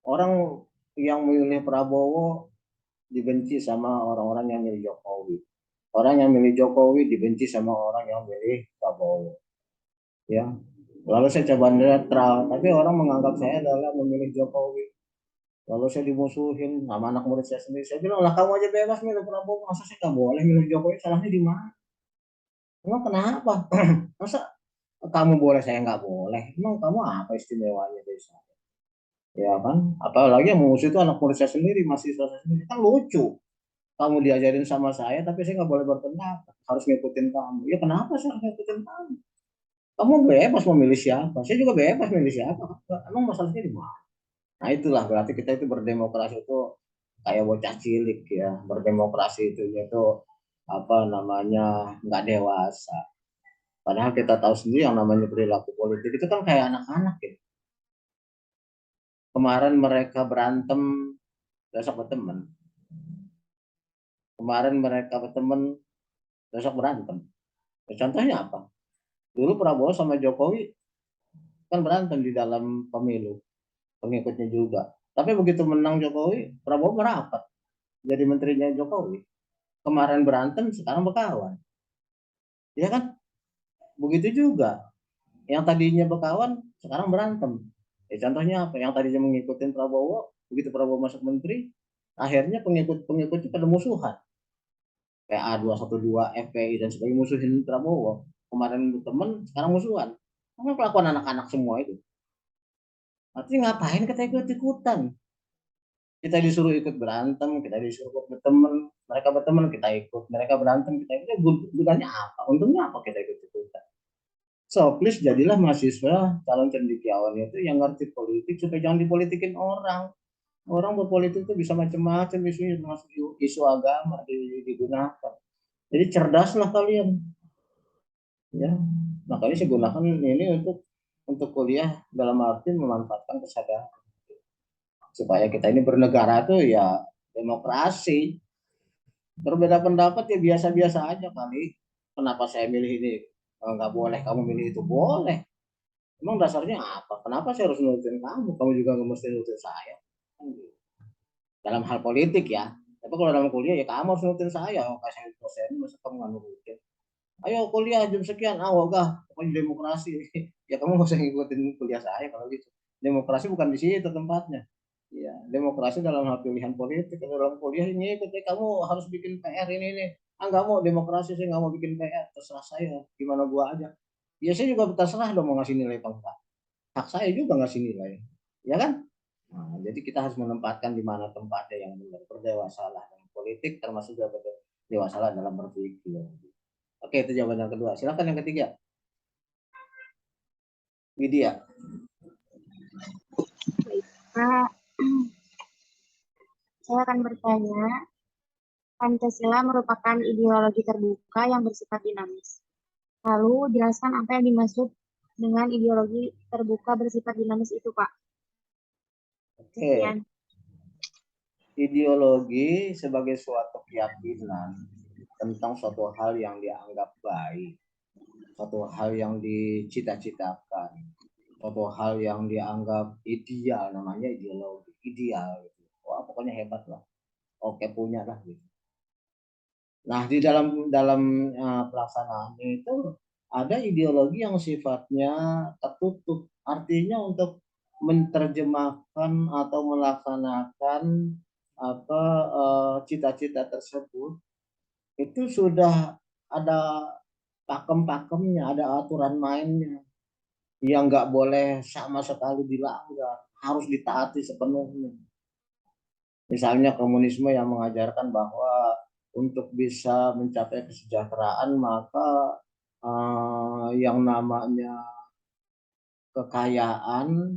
[SPEAKER 4] orang yang memilih Prabowo dibenci sama orang-orang yang milih Jokowi. Orang yang milih Jokowi dibenci sama orang yang milih Prabowo. Ya, lalu saya coba netral, tapi orang menganggap saya adalah memilih Jokowi. Lalu saya dimusuhin sama anak murid saya sendiri. Saya bilang, lah kamu aja bebas milih Prabowo, masa saya nggak boleh milih Jokowi? Salahnya di mana? Emang kenapa? Masa kamu boleh, saya nggak boleh? Emang kamu apa istimewanya dari saya? Ya kan? Apalagi yang musuh itu anak murid saya sendiri, mahasiswa saya sendiri. Kan lucu. Kamu diajarin sama saya, tapi saya nggak boleh berpendapat. Harus ngikutin kamu. Ya kenapa saya harus ngikutin kamu? Kamu bebas memilih siapa. Saya juga bebas memilih siapa. Emang masalahnya di mana? Nah itulah berarti kita itu berdemokrasi itu kayak bocah cilik ya. Berdemokrasi itu apa namanya, nggak dewasa. Padahal kita tahu sendiri yang namanya perilaku politik itu kan kayak anak-anak ya. Kemarin mereka berantem, besok berteman. Kemarin mereka berteman, besok berantem. Ya, contohnya apa? Dulu Prabowo sama Jokowi kan berantem di dalam pemilu, pengikutnya juga. Tapi begitu menang Jokowi, Prabowo merapat jadi menterinya Jokowi. Kemarin berantem, sekarang berkawan. Ya kan? Begitu juga. Yang tadinya berkawan, sekarang berantem. Ya, contohnya apa? Yang tadinya mengikuti Prabowo, begitu Prabowo masuk menteri, akhirnya pengikut-pengikutnya pada musuhan. Kayak A212, FPI, dan sebagainya musuhin Prabowo. Kemarin teman, sekarang musuhan. Kan kelakuan anak-anak semua itu. Artinya ngapain kita ikut-ikutan? Kita disuruh ikut berantem, kita disuruh ikut berteman, mereka berteman kita ikut, mereka berantem kita ikut. Gunanya apa? Untungnya apa kita ikut-ikutan? So please jadilah mahasiswa calon cendekiawan itu yang ngerti politik supaya jangan dipolitikin orang. Orang berpolitik itu bisa macam-macam isunya, termasuk isu agama digunakan. Jadi cerdaslah kalian, ya. Makanya saya gunakan ini untuk kuliah dalam arti memanfaatkan kesadaran supaya kita ini bernegara tuh ya demokrasi. Berbeda pendapat ya biasa-biasa aja kali. Kenapa saya milih ini? Nggak boleh kamu milih itu, boleh. Emang dasarnya apa? Kenapa saya harus nurutin kamu? Kamu juga nggak mesti nurutin saya. Dalam hal politik ya. Tapi kalau dalam kuliah ya kamu harus nurutin saya. Oh, saya dosen, masa kamu nggak nurutin? Ayo kuliah jam sekian, wagah, pokoknya demokrasi. Ya kamu nggak usah ngikutin kuliah saya kalau gitu. Demokrasi bukan di situ tempatnya. Ya, demokrasi dalam hal pilihan politik. Kalau dalam kuliah ini ikut, kamu harus bikin PR ini. Nggak mau demokrasi, saya nggak mau bikin PR. Terserah saya, gimana gua aja. Ya saya juga terserah dong mau ngasih nilai apa enggak. Hak saya juga ngasih nilai. Ya kan? Nah, jadi kita harus menempatkan di mana tempatnya yang benar. Berdewasalah dalam politik, termasuk juga berdewasalah dalam berpikir. Oke, itu jawaban yang kedua. Silakan yang ketiga. Widya.
[SPEAKER 3] Nah, saya akan bertanya, Pancasila merupakan ideologi terbuka yang bersifat dinamis. Lalu, jelaskan apa yang dimaksud dengan ideologi terbuka bersifat dinamis itu, Pak.
[SPEAKER 4] Oke. Ideologi sebagai suatu keyakinan tentang suatu hal yang dianggap baik, suatu hal yang dicita-citakan, suatu hal yang dianggap ideal, namanya ideologi. Ideal gitu. Wah, pokoknya hebat lah. Oke, punya lah gitu. Nah, di dalam pelaksanaannya itu ada ideologi yang sifatnya tertutup. Artinya untuk menerjemahkan atau melaksanakan apa cita-cita tersebut itu sudah ada pakem-pakemnya, ada aturan mainnya yang nggak boleh sama sekali dilanggar, harus ditaati sepenuhnya. Misalnya komunisme yang mengajarkan bahwa untuk bisa mencapai kesejahteraan maka yang namanya kekayaan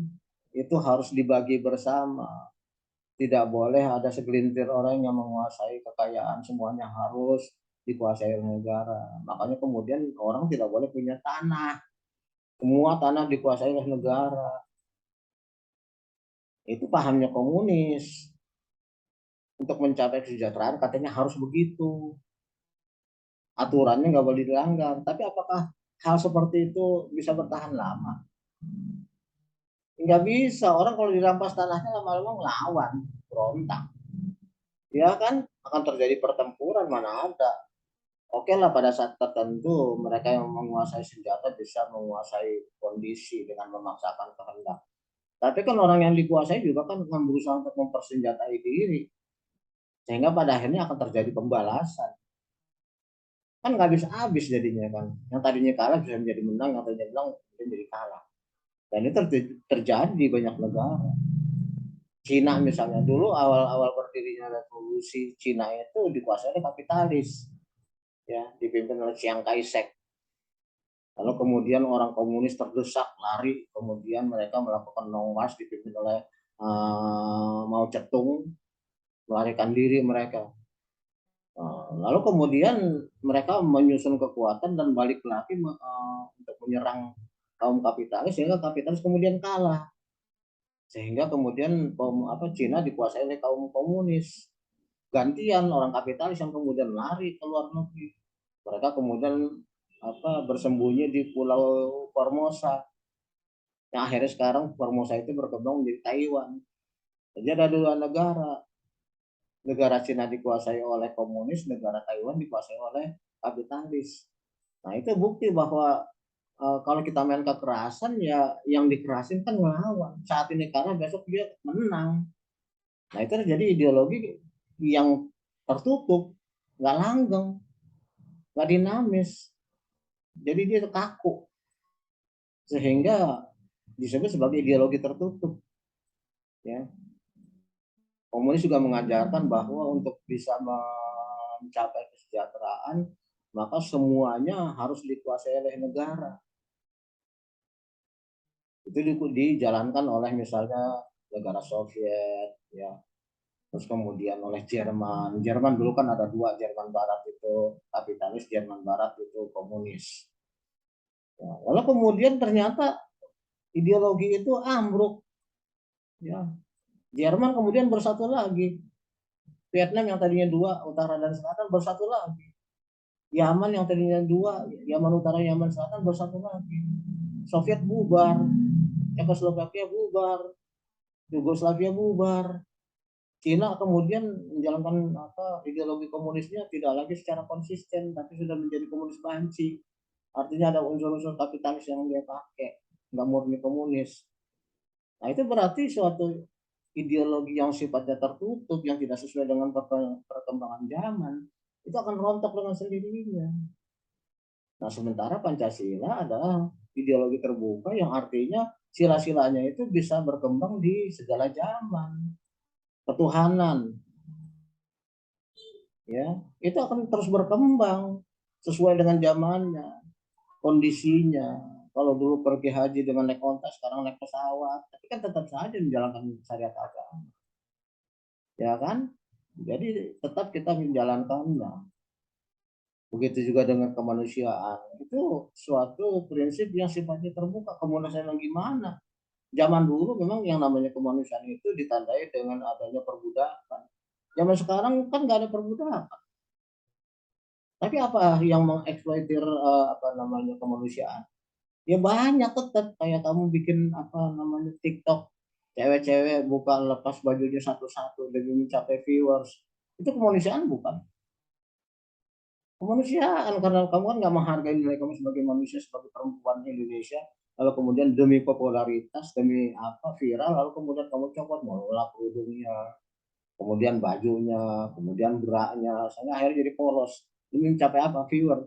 [SPEAKER 4] itu harus dibagi bersama. Tidak boleh ada segelintir orang yang menguasai kekayaan, semuanya harus dikuasai oleh negara. Makanya kemudian orang tidak boleh punya tanah. Semua tanah dikuasai oleh negara. Itu pahamnya komunis. Untuk mencapai kesejahteraan katanya harus begitu. Aturannya nggak boleh dilanggar. Tapi apakah hal seperti itu bisa bertahan lama? Nggak bisa. Orang kalau dirampas tanahnya lama-lama ngelawan, berontak. Ya kan akan terjadi pertempuran, mana ada. Oke lah, pada saat tertentu mereka yang menguasai senjata bisa menguasai kondisi dengan memaksakan kehendak. Tapi kan orang yang dikuasai juga kan akan berusaha untuk mempersenjatai diri. Sehingga pada akhirnya akan terjadi pembalasan. Kan nggak habis-habis jadinya kan. Yang tadinya kalah bisa menjadi menang, yang tadinya menang bisa menjadi kalah. Dan itu terjadi di banyak negara. Cina misalnya, dulu awal-awal berdirinya revolusi Cina itu dikuasai oleh kapitalis. Ya, dipimpin oleh Chiang Kai-shek. Lalu kemudian orang komunis terdesak, lari. Kemudian mereka melakukan long march dipimpin oleh Mao Zedong, melarikan diri mereka. Lalu kemudian mereka menyusun kekuatan dan balik lagi untuk menyerang kaum kapitalis, sehingga kapitalis kemudian kalah. Sehingga kemudian Cina dikuasai oleh kaum komunis. Gantian orang kapitalis yang kemudian lari ke luar negeri. Mereka kemudian bersembunyi di Pulau Formosa. Yang akhirnya sekarang Formosa itu berkembang menjadi Taiwan. Jadi ada dua negara. Negara Cina dikuasai oleh komunis, negara Taiwan dikuasai oleh kapitalis. Nah, itu bukti bahwa kalau kita main kekerasan ya yang dikerasin kan melawan. Saat ini kalah, besok dia menang. Nah, itu terjadi ideologi yang tertutup, nggak langgeng, nggak dinamis. Jadi dia kaku. Sehingga disebut sebagai ideologi tertutup. Ya. Komunis juga mengajarkan bahwa untuk bisa mencapai kesejahteraan maka semuanya harus dikuasai oleh negara. Itu dijalankan oleh misalnya negara Soviet, ya, terus kemudian oleh Jerman. Jerman dulu kan ada dua, Jerman Barat itu kapitalis, Jerman Barat itu komunis. Ya, lalu kemudian ternyata ideologi itu ambruk. Ya, Jerman kemudian bersatu lagi. Vietnam yang tadinya dua, utara dan selatan bersatu lagi. Yaman yang tadinya dua, Yaman utara, Yaman selatan bersatu lagi. Soviet bubar, Czechoslovakia bubar, Yugoslavia bubar. Cina kemudian menjalankan ideologi komunisnya tidak lagi secara konsisten, tapi sudah menjadi komunis banci. Artinya ada unsur-unsur kapitalis yang dia pakai, nggak murni komunis. Nah itu berarti suatu ideologi yang sifatnya tertutup, yang tidak sesuai dengan perkembangan zaman, itu akan rontok dengan sendirinya. Nah sementara Pancasila adalah ideologi terbuka yang artinya sila-silanya itu bisa berkembang di segala zaman. Ketuhanan, ya itu akan terus berkembang sesuai dengan zamannya, kondisinya. Kalau dulu pergi haji dengan naik onta, sekarang naik pesawat, tapi kan tetap saja menjalankan syariat agama, ya kan? Jadi tetap kita menjalankannya. Begitu juga dengan kemanusiaan, itu suatu prinsip yang sifatnya terbuka. Kemanusiaan yang gimana? Zaman dulu memang yang namanya kemanusiaan itu ditandai dengan adanya perbudakan. Zaman sekarang kan nggak ada perbudakan. Tapi apa yang mengeksploitir kemanusiaan? Ya banyak tetap, kayak kamu bikin TikTok, cewek-cewek buka lepas bajunya satu-satu demi mencapai viewers. Itu kemanusiaan bukan? Kemanusiaan, karena kamu kan nggak menghargai nilai kamu sebagai manusia, sebagai perempuan Indonesia, lalu kemudian demi popularitas, demi viral, lalu kemudian kamu copot menolak kerudungnya, kemudian bajunya, kemudian beraknya, sampai akhirnya jadi polos demi mencapai viewer.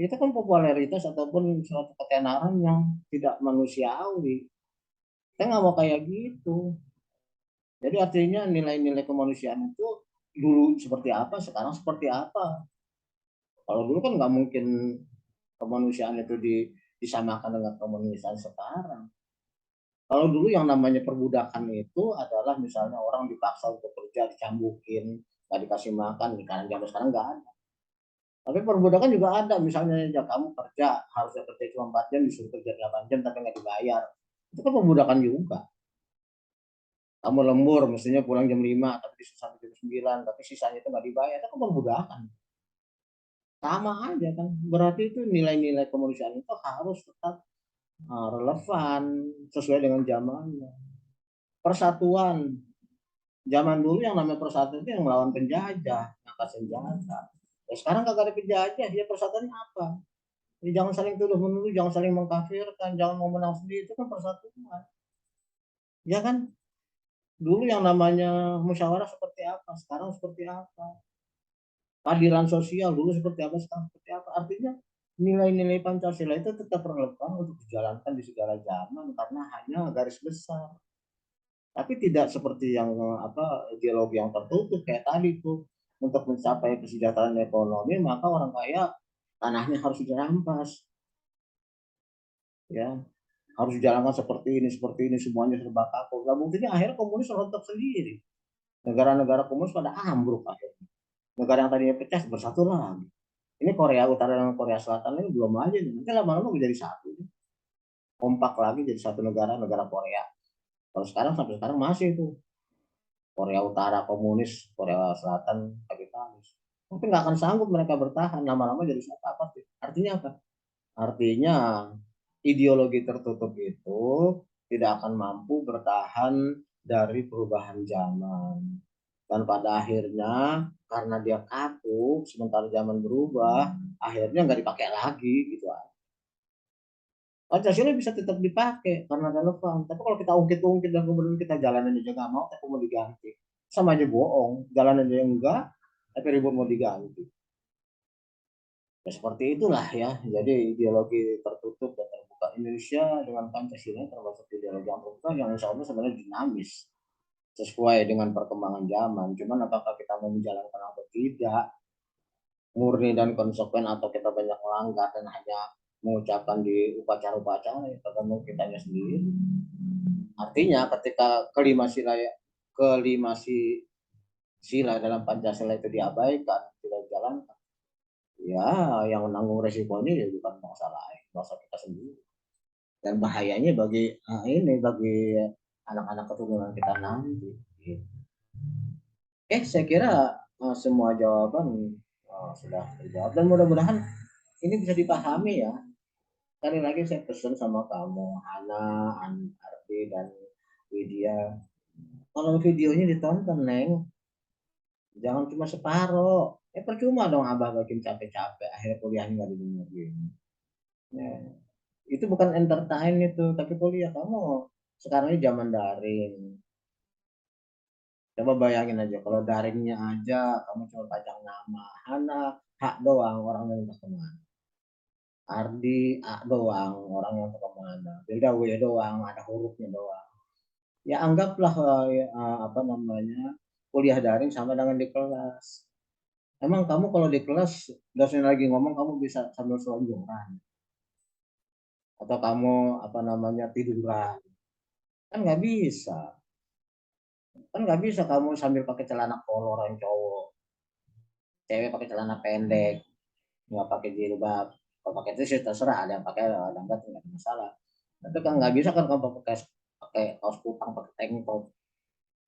[SPEAKER 4] Itu kan popularitas ataupun suatu ketenaran yang tidak manusiawi. Saya nggak mau kayak gitu. Jadi artinya nilai-nilai kemanusiaan itu dulu seperti apa, sekarang seperti apa. Kalau dulu kan nggak mungkin kemanusiaan itu disamakan dengan kemanusiaan sekarang. Kalau dulu yang namanya perbudakan itu adalah misalnya orang dipaksa untuk kerja, dicambukin, nggak dikasih makan, karena zaman sekarang nggak ada. Tapi perbudakan juga ada, misalnya ya kamu kerja, harusnya kerja cuma 4 jam, disuruh kerja 8 jam tapi nggak dibayar. Itu kan perbudakan juga. Kamu lembur, mestinya pulang jam 5, tapi disuruh sampai jam 9, tapi sisanya itu nggak dibayar, itu kan perbudakan. Sama aja kan, berarti itu nilai-nilai kemanusiaan itu harus tetap relevan, sesuai dengan zamannya. Persatuan, zaman dulu yang namanya persatuan itu yang melawan penjajah, angkat senjata. Ya, sekarang kagak ada penjajah, ya persatuannya apa? Ya, jangan saling tuduh menuduh, jangan saling mengkafirkan, jangan mau menang sendiri, itu kan persatuan. Ya kan? Dulu yang namanya musyawarah seperti apa, sekarang seperti apa? Keadilan sosial dulu seperti apa, sekarang seperti apa? Artinya nilai-nilai Pancasila itu tetap relevan untuk dijalankan di segala zaman karena hanya garis besar. Tapi tidak seperti yang ideologi yang tertutup kayak tadi tuh, untuk mencapai kesejahteraan ekonomi maka orang kaya tanahnya harus dirampas, ya harus dijalankan seperti ini semuanya serba kapok. Nah buktinya akhirnya komunis rontok sendiri, negara-negara komunis pada ambruk akhirnya. Negara yang tadinya pecah bersatu lagi. Ini Korea Utara dan Korea Selatan ini belum aja nih, nanti lama-lama jadi satu, kompak lagi jadi satu negara Korea. Kalau sekarang sampai sekarang masih tuh Korea Utara komunis, Korea Selatan kapitalis. Tapi nggak akan sanggup mereka bertahan, lama-lama jadi satu apa sih? Artinya apa? Artinya ideologi tertutup itu tidak akan mampu bertahan dari perubahan zaman. Dan pada akhirnya karena dia kaku, sementara zaman berubah, akhirnya nggak dipakai lagi gitu. Pancasila bisa tetap dipakai karena relevan. Tapi kalau kita ungkit-ungkit dan kemudian kita jalanin aja nggak mau, tapi mau diganti, sama aja bohong. Jalan aja enggak, tapi ribut mau diganti. Ya, seperti itulah ya. Jadi ideologi tertutup dan terbuka Indonesia dengan Pancasila termasuk ideologi yang terbuka yang insya Allah sebenarnya dinamis sesuai dengan perkembangan zaman. Cuman apakah kita mau menjalankan atau tidak, murni dan konsekuen, atau kita banyak melanggar dan hanya mengucapkan di upacara-upacara, ya tergantung kitanya sendiri. Artinya ketika kelima sila dalam Pancasila itu diabaikan, tidak dijalankan, ya yang menanggung resikonya ya bukan bangsa kita sendiri. Dan bahayanya bagi bagi anak-anak keturunan kita nanti. Saya kira semua jawaban sudah terjawab dan mudah-mudahan ini bisa dipahami ya. Sekali lagi saya pesan sama kamu, Hana, Ardi, dan Widya. Kalau videonya ditonton, Neng, jangan cuma separoh. Percuma dong abah bikin capek-capek, akhirnya kuliahnya nggak didengerin. Ya. Itu bukan entertain itu, tapi kuliah kamu sekarang ini zaman daring. Coba bayangin aja, kalau daringnya aja kamu cuma pajang nama, Hana, hak doang, orang yang entah kemana. Ardi, A doang, orang yang entah kemana. Beda W doang, ada hurufnya doang. Ya anggaplah kuliah daring sama dengan di kelas. Emang kamu kalau di kelas dosen lagi ngomong kamu bisa sambil selonjoran atau kamu tiduran? Kan nggak bisa. Kan nggak bisa kamu sambil pakai celana kolor yang cowok, cewek pakai celana pendek, nggak pakai jilbab. Kalau pakai itu sih terserah, ada yang pakai, ada yang nggak ada masalah. Tapi kan nggak bisa kan kamu pakai kaos kutang, pakai tank top.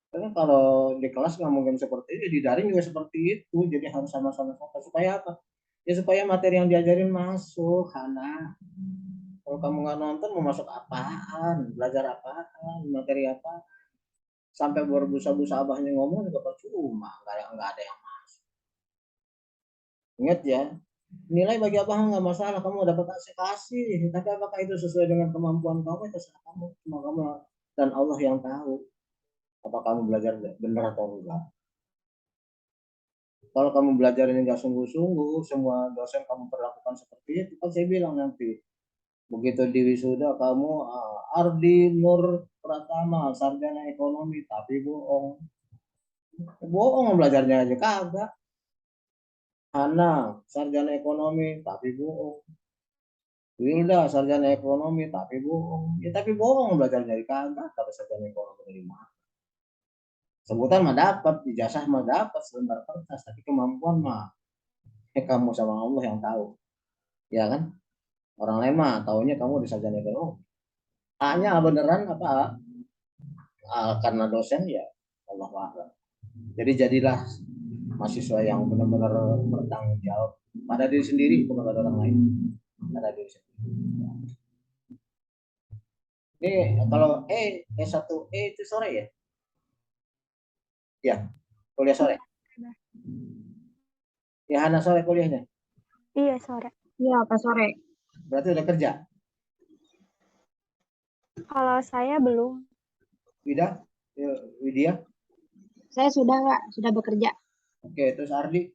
[SPEAKER 4] Karena kalau di kelas nggak mungkin seperti itu, di daring juga seperti itu. Jadi harus sama-sama supaya apa? Ya supaya materi yang diajarin masuk, Hana. Kalau kamu nggak nonton mau masuk apaan? Belajar apaan? Materi apa? Sampai berbusa-busa abahnya ngomong juga percuma, nggak ada yang masuk. Ingat ya, nilai bagi abah nggak masalah, kamu dapat kasih, tapi apakah itu sesuai dengan kemampuan kamu, itu terserah kamu, cuma kamu dan Allah yang tahu apa kamu belajar benar atau enggak. Kalau kamu belajar ini nggak sungguh-sungguh, semua dosen kamu perlakukan seperti itu, kan saya bilang nanti begitu di wisuda kamu Ardi Nur Pratama, sarjana ekonomi, tapi bohong. Bohong belajarnya aja kagak. Hana, sarjana ekonomi, tapi bohong. Wilda, sarjana ekonomi, tapi bohong. Ya tapi bohong belajarnya kagak, kalau sarjana ekonomi dari mana? Sebutan mah dapat, ijazah mah dapat, selembar kertas, tapi kemampuan mah kamu sama Allah yang tahu. Ya kan? Orang lain mah taunya kamu di sarjana ekonomi. Hanya beneran apa? Karena dosen ya Allah a'lam. Jadi jadilah mahasiswa yang benar-benar bertanggung jawab pada diri sendiri, bukan pada orang lain. Pada diri sendiri. Ini kalau S1E itu sore ya? Ya, kuliah sore. Ya, Hana sore kuliahnya?
[SPEAKER 2] Iya, sore.
[SPEAKER 3] Iya, Pak sore.
[SPEAKER 4] Berarti udah kerja?
[SPEAKER 2] Kalau saya belum.
[SPEAKER 4] Widya?
[SPEAKER 3] Saya sudah, Kak, sudah bekerja.
[SPEAKER 4] Oke, terus Ardi?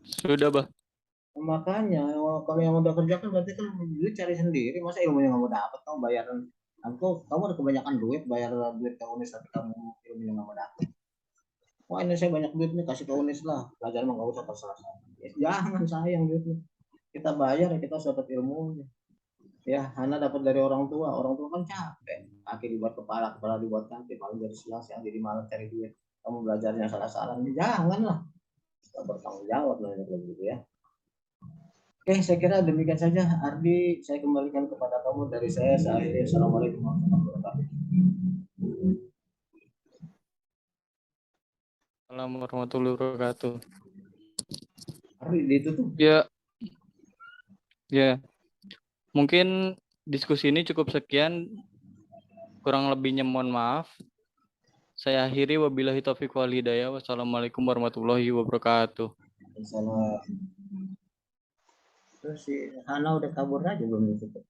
[SPEAKER 1] Sudah, Bah.
[SPEAKER 4] Makanya, kalau yang udah kerja kan berarti kan duit cari sendiri. Masa ilmunya nggak mau dapat, kamu bayaran. Kamu ada kebanyakan duit, bayar duit ke UNIS, tapi kamu ilmunya nggak mau dapat. Wah ini saya banyak duit nih, kasih ke UNIS lah. Belajar mah nggak usah terserah. Ya, jangan sayang duitnya. Kita bayar ya kita harus dapat ilmunya. Ya, Hana dapat dari orang tua kan capek. Kaki dibuat kepala dibuat kaki, malam jadi siang jadi malam cari duit. Kamu belajarnya salah-salah, janganlah. Kita bertanggung jawab lah gitu ya. Oke, saya kira demikian saja. Ardi, saya kembalikan kepada kamu dari saya. Assalamualaikum warahmatullahi wabarakatuh.
[SPEAKER 1] Assalamualaikum warahmatullahi wabarakatuh.
[SPEAKER 4] Ardi, ditutup.
[SPEAKER 1] Ya. Mungkin diskusi ini cukup sekian. Kurang lebihnya mohon maaf. Saya akhiri, wabillahi taufiq wal hidayah. Wassalamualaikum warahmatullahi wabarakatuh.
[SPEAKER 4] Terus si Hana udah kabur aja belum ditutup.